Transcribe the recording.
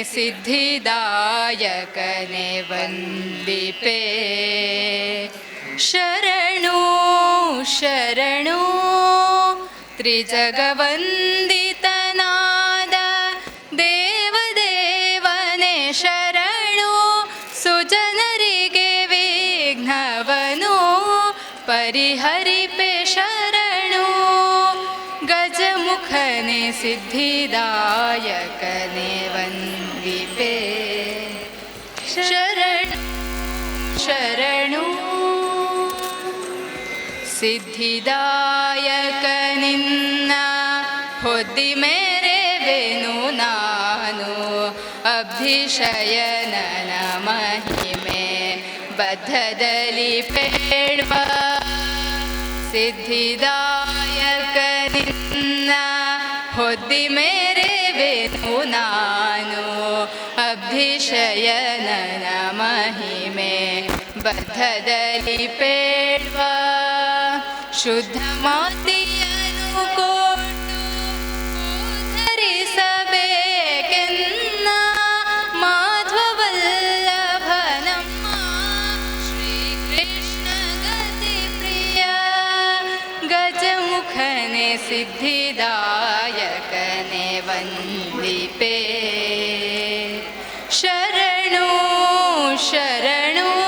ಸಿದ್ಧಿದಾಯಕನೆ ವಂದಿಪೆ. ಶರಣು ಶರಣು ತ್ರಿಜಗವಂದಿತನಾದ ದೇವದೇವನೇ ಶರಣು. ಸುಜನರಿಗೆ ವಿಘ್ನವನು ಪರಿಹರಿಪೆ ಶರಣು. ಗಜಮುಖನೆ ಸಿದ್ಧಿದಾಯಕನೆ ವಂದಿಪೆ. ಶರಣು ಶರಣು ಸಿದ್ಧಿದಾಯಕ ನಿನ್ನ ಹೊದ್ದಿ ಮೇರೆವೆನು ನಾನು. ಅಭಿಷಯನನ ಮಹಿಮೆ ಬದ್ಧದಲ್ಲಿ ಬೇಡ್ವ. ಸಿದ್ಧಿದಾಯಕ ನಿನ್ನ ಹೊದ್ದಿ ಮೇರೆವೆನು ನಾನು. ಅಭಿಷಯನನ ಮಹಿಮೆ ಬದ್ಧದಲ್ಲಿ ಬೇಡ್ವ. ಶುದ್ಧ ಮಾತೆಯನ್ನು ಕೊಟ್ಟು ಧರಿಸಬೇಕೆನ್ನ ಮಾಧ್ವವಲ್ಲಭನಮ್ಮ. ಶ್ರೀಕೃಷ್ಣ ಗತಿ ಪ್ರಿಯ ಗಜಮುಖನೆ ಸಿದ್ಧಿದಾಯಕನೆ ವಂದಿಪೆ. ಶರಣು ಶರಣು